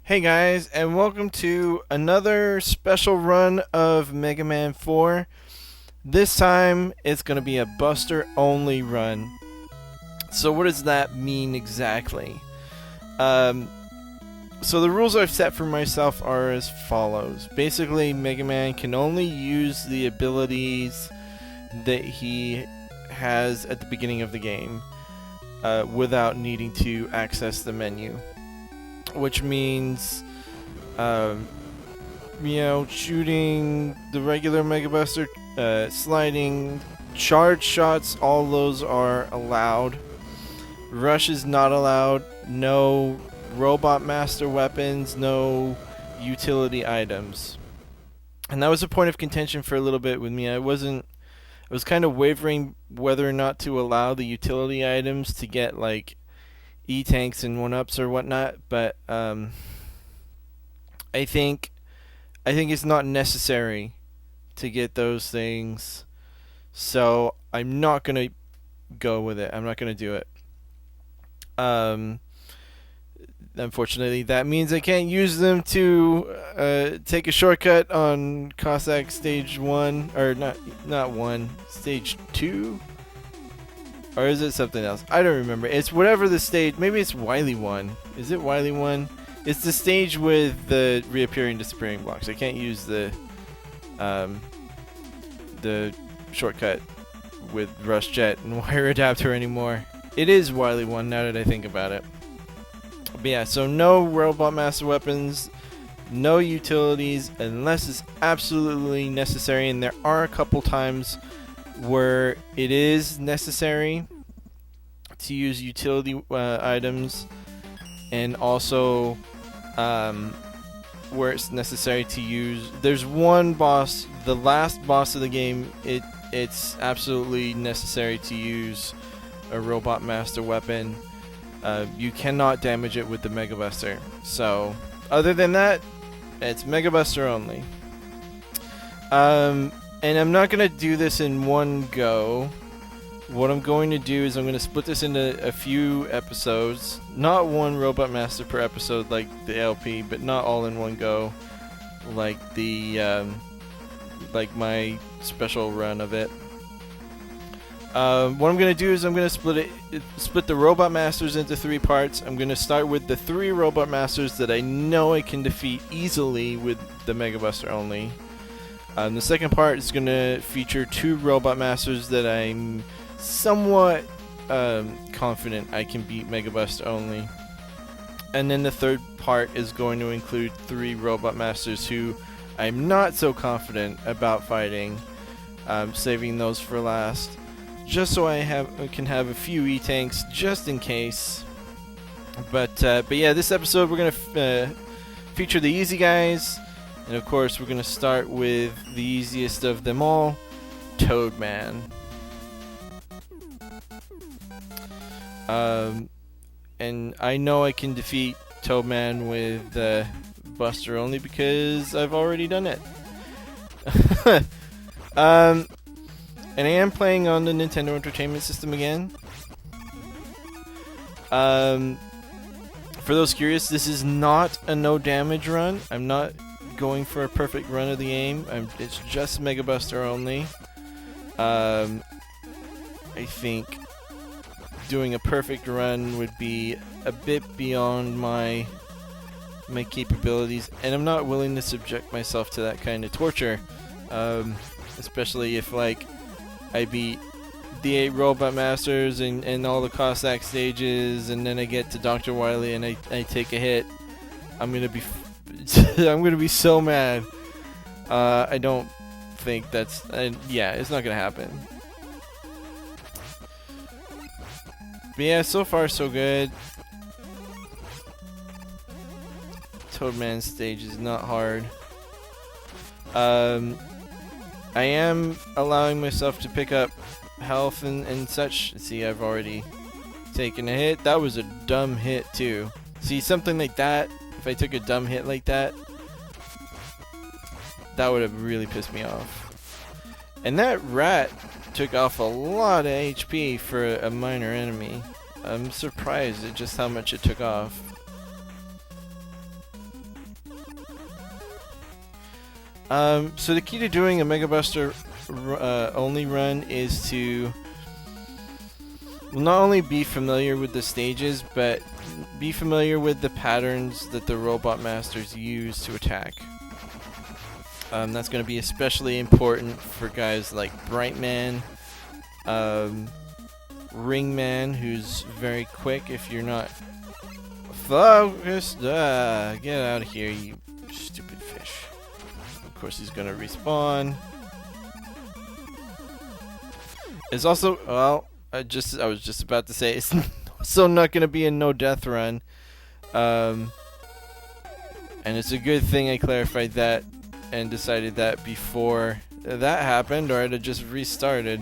Hey guys, and welcome to another special run of Mega Man 4. This time, it's going to be a Buster only run. So, what does that mean exactly? Um, so, the rules I've set for myself are as follows. Basically, Mega Man can only use the abilities that he has at the beginning of the game without needing to access the menu. Which means, shooting the regular Mega Buster, sliding, charge shots, all those are allowed. Rush is not allowed. No Robot Master weapons, no utility items. And that was a point of contention for a little bit with me. I was kind of wavering whether or not to allow the utility items to get, like, E-tanks and 1-ups or whatnot, but I think it's not necessary to get those things, so I'm not gonna go with it. I'm not gonna do it. Unfortunately, that means I can't use them to take a shortcut on Cossack Stage 1, or not 1, Stage 2? Or is it something else? I don't remember. It's whatever the stage. Maybe it's Wily 1. Is it Wily 1? It's the stage with the reappearing, disappearing blocks. I can't use the shortcut with Rush Jet and Wire Adapter anymore. It is Wily 1 now that I think about it. But yeah, so no Robot Master weapons, no utilities unless it's absolutely necessary, and there are a couple times where it is necessary to use utility items, and also where it's necessary to use. There's one boss, the last boss of the game. It's absolutely necessary to use a Robot Master weapon. You cannot damage it with the Mega Buster. So, other than that, it's Mega Buster only. And I'm not going to do this in one go. What I'm going to do is I'm going to split this into a few episodes. Not one Robot Master per episode like the LP, but not all in one go like the like my special run of it. What I'm going to do is I'm going to split the Robot Masters into 3 parts. I'm going to start with the 3 Robot Masters that I know I can defeat easily with the Mega Buster only. The second part is going to feature 2 Robot Masters that I'm somewhat confident I can beat Mega Buster only. And then the third part is going to include 3 Robot Masters who I'm not so confident about fighting, saving those for last, just so I can have a few E-tanks just in case. But yeah, this episode we're going to feature the easy guys. And of course, we're going to start with the easiest of them all, Toadman. And I know I can defeat Toadman with Buster only because I've already done it. And I am playing on the Nintendo Entertainment System again. For those curious, this is not a no damage run. I'm not going for a perfect run of the game. It's just Mega Buster only. I think doing a perfect run would be a bit beyond my capabilities, and I'm not willing to subject myself to that kind of torture. Especially if, like, I beat the 8 Robot Masters and all the Cossack stages, and then I get to Dr. Wily and I take a hit. I'm gonna be I'm gonna be so mad. I don't think that's yeah, it's not gonna happen. But yeah, so far so good. Toadman stage is not hard. I am allowing myself to pick up health and such. See, I've already taken a hit. That was a dumb hit too. See, something like that, if I took a dumb hit like that, that would have really pissed me off. And that rat took off a lot of HP for a minor enemy. I'm surprised at just how much it took off. So the key to doing a Mega Buster only run is to not only be familiar with the stages, but be familiar with the patterns that the Robot Masters use to attack. That's going to be especially important for guys like Brightman, Ringman, who's very quick if you're not focused. Get out of here, you stupid fish. Of course he's going to respawn. It's also, well, I was just about to say, it's also not going to be a no death run. And it's a good thing I clarified that and decided that before that happened, or I'd have just restarted.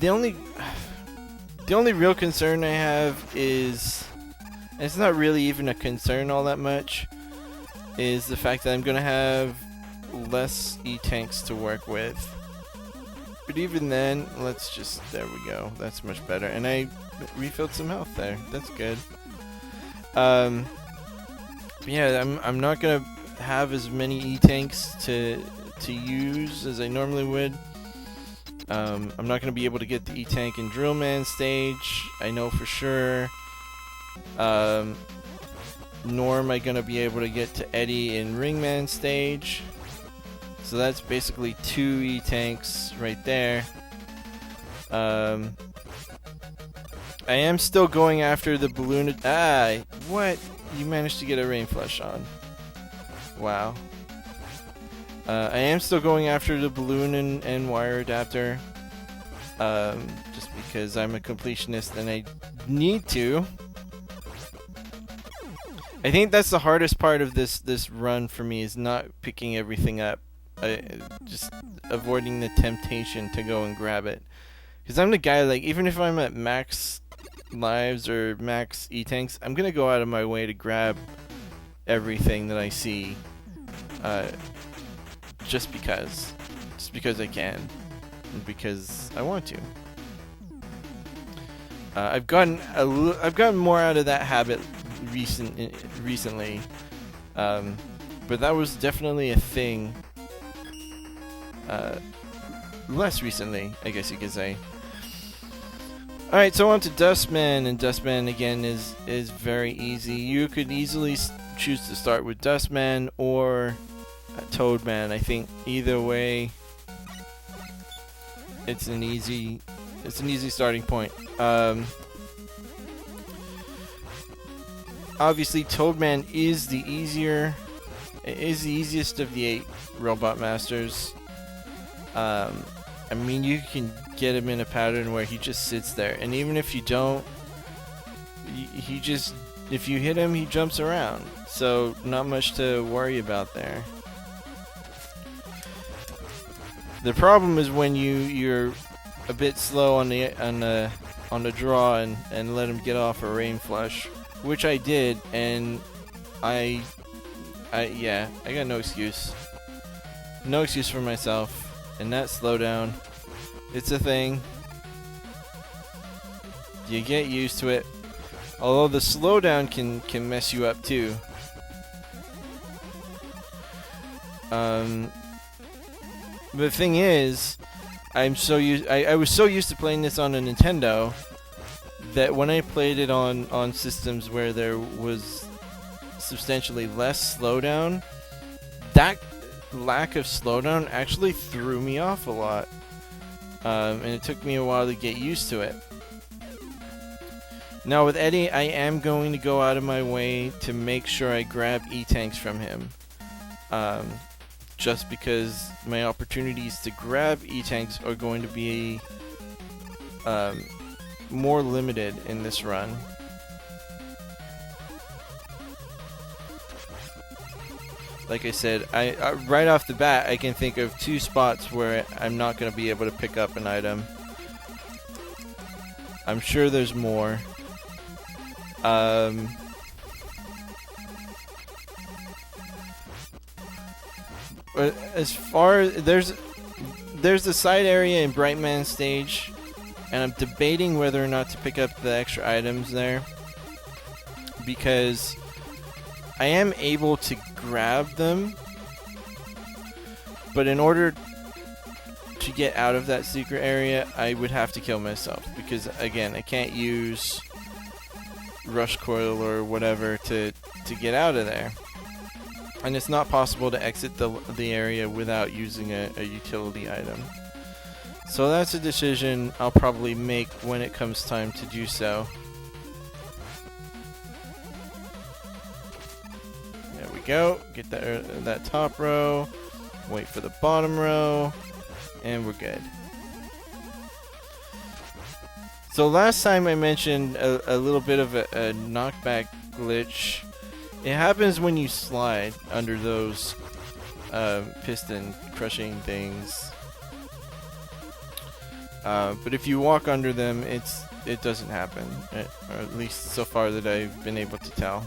The only real concern I have is, and it's not really even a concern all that much, is the fact that I'm gonna have less E-tanks to work with. But even then, let's just, there we go, that's much better. And I refilled some health there, that's good. Yeah, I'm not gonna have as many E-tanks to use as I normally would. I'm not gonna be able to get the E-tank in Drillman stage, I know for sure. Nor am I gonna be able to get to Eddie in Ringman stage. So that's basically 2 E-tanks right there. I am still going after the balloon. What? You managed to get a Rain Flush on. Wow. I am still going after the balloon and wire adapter. Just because I'm a completionist and I need to. I think that's the hardest part of this run for me, is not picking everything up. Just avoiding the temptation to go and grab it. Because I'm the guy, like, even if I'm at max lives or max E-tanks, I'm going to go out of my way to grab everything that I see. Just because. Just because I can. And because I want to. I've gotten more out of that habit recently. But that was definitely a thing. Less recently, I guess you could say. Alright, so on to Dustman, and Dustman again is very easy. You could easily choose to start with Dustman or Toadman. I think either way, it's an easy starting point. Obviously, Toadman is the easiest of the 8 Robot Masters. I mean, you can get him in a pattern where he just sits there, and even if you don't, if you hit him, he jumps around. So not much to worry about there. The problem is when you're a bit slow on the draw and let him get off a Rain Flush, which I did, and I got no excuse. No excuse for myself. And that slowdown, it's a thing. You get used to it. Although the slowdown can mess you up too. The thing is, I was so used to playing this on a Nintendo that when I played it on systems where there was substantially less slowdown, that lack of slowdown actually threw me off a lot. And it took me a while to get used to it. Now with Eddie, I am going to go out of my way to make sure I grab E-tanks from him. Just because my opportunities to grab E-tanks are going to be more limited in this run. Like I said, I right off the bat, I can think of 2 spots where I'm not going to be able to pick up an item. I'm sure there's more. But as far as there's the side area in Brightman stage and I'm debating whether or not to pick up the extra items there, because I am able to grab them, but in order to get out of that secret area, I would have to kill myself, because again, I can't use rush coil or whatever to get out of there, and it's not possible to exit the area without using a utility item. So that's a decision I'll probably make when it comes time to do so. There we go. Get that top row. Wait for the bottom row. And we're good. So last time I mentioned a little bit of a knockback glitch. It happens when you slide under those piston crushing things. But if you walk under them, it doesn't happen, or at least so far that I've been able to tell.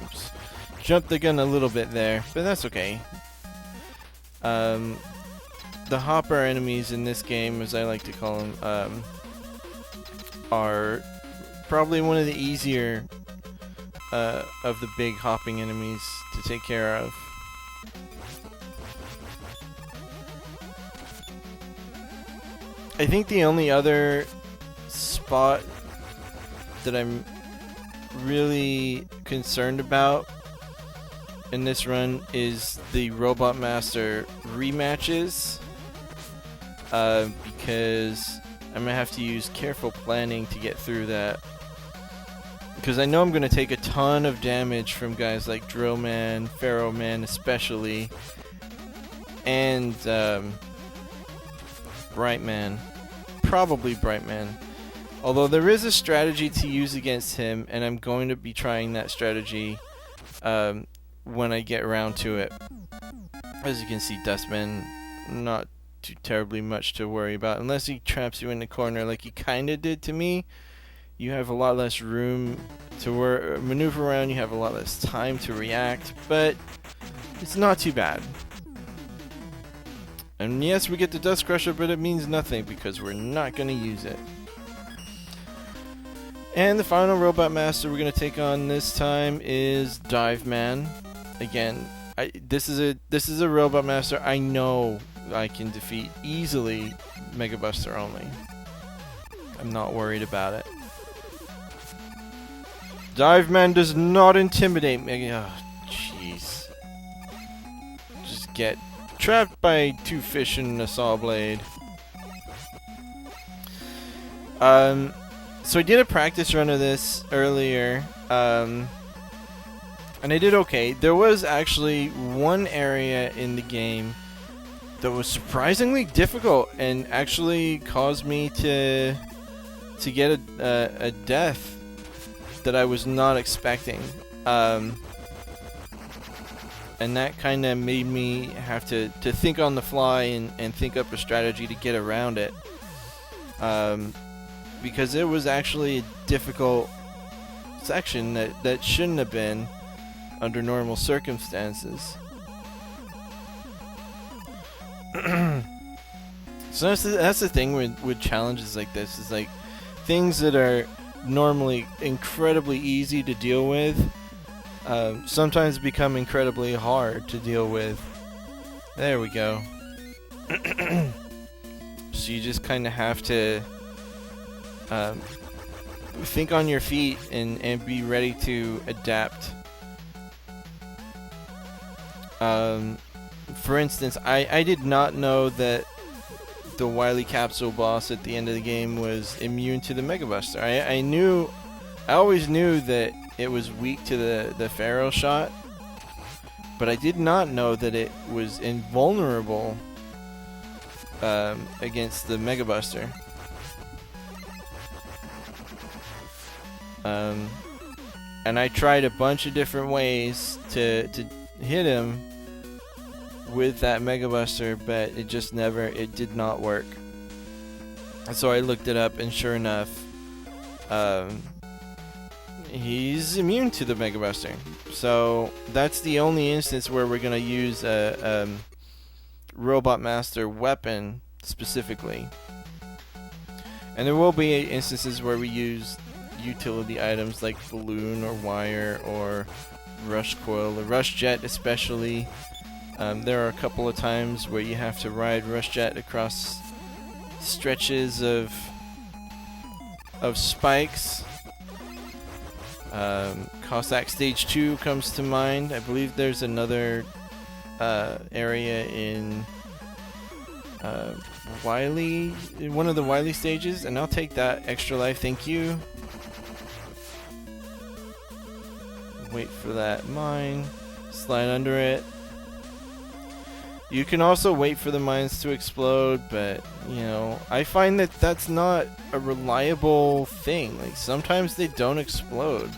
Oops. Jumped the gun a little bit there, but that's okay. The hopper enemies in this game, as I like to call them, are probably one of the easier of the big hopping enemies to take care of. I think the only other spot that I'm really concerned about in this run is the Robot Master rematches, because I'm gonna have to use careful planning to get through that, because I know I'm gonna take a ton of damage from guys like Drill Man, Pharaoh Man especially, and Bright Man. Probably Bright Man. Although there is a strategy to use against him, and I'm going to be trying that strategy when I get around to it. As you can see, Dustman, not too terribly much to worry about. Unless he traps you in the corner like he kinda did to me. You have a lot less room to maneuver around, you have a lot less time to react, but it's not too bad. And yes, we get the Dust Crusher, but it means nothing because we're not going to use it. And the final Robot Master we're going to take on this time is Dive Man. Again, this is a Robot Master I know I can defeat easily, Mega Buster only. I'm not worried about it. Dive Man does not intimidate me. Oh, jeez. Just get trapped by two fish and a saw blade. So I did a practice run of this earlier, and I did okay. There was actually one area in the game that was surprisingly difficult and actually caused me to get a death that I was not expecting. And that kind of made me have to think on the fly and think up a strategy to get around it. Because it was actually a difficult section that shouldn't have been under normal circumstances. So that's the thing with challenges like this, is like things that are normally incredibly easy to deal with sometimes become incredibly hard to deal with. There we go. So you just kind of have to think on your feet and be ready to adapt. For instance, I did not know that the Wily Capsule boss at the end of the game was immune to the Mega Buster. I always knew that it was weak to the Pharaoh shot, but I did not know that it was invulnerable against the Mega Buster. And I tried a bunch of different ways to hit him with that Mega Buster, but it did not work. And so I looked it up, and sure enough, he's immune to the Mega Buster. So that's the only instance where we're gonna use a Robot Master weapon specifically. And there will be instances where we use utility items like balloon or wire or rush coil, the rush jet especially. There are a couple of times where you have to ride rush jet across stretches of spikes. Cossack Stage 2 comes to mind. I believe there's another area in Wily, one of the Wily stages, and I'll take that extra life, thank you. Wait for that mine, slide under it. You can also wait for the mines to explode, but you know, I find that that's not a reliable thing. Like sometimes they don't explode.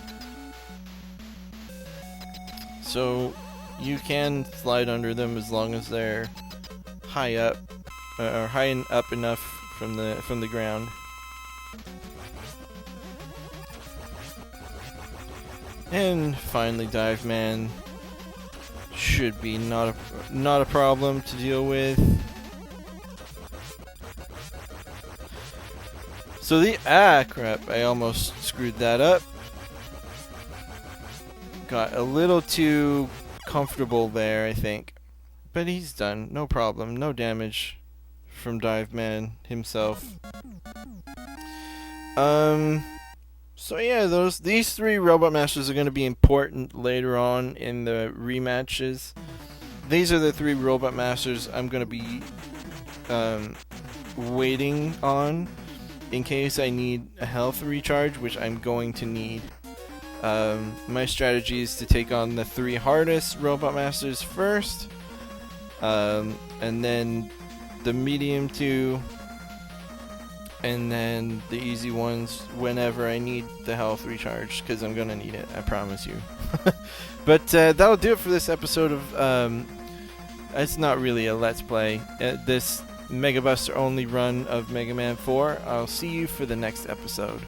So you can slide under them as long as they're high up or high up enough from the ground. And finally, Dive Man should be not a problem to deal with. So crap! I almost screwed that up. Got a little too comfortable there, I think. But he's done. No problem. No damage from Dive Man himself. So yeah, these three Robot Masters are going to be important later on in the rematches. These are the three Robot Masters I'm going to be waiting on in case I need a health recharge, which I'm going to need. My strategy is to take on the three hardest Robot Masters first, and then the medium two, and then the easy ones whenever I need the health recharge, because I'm going to need it, I promise you. But that'll do it for this episode of, it's not really a Let's Play, this Mega Buster only run of Mega Man 4. I'll see you for the next episode.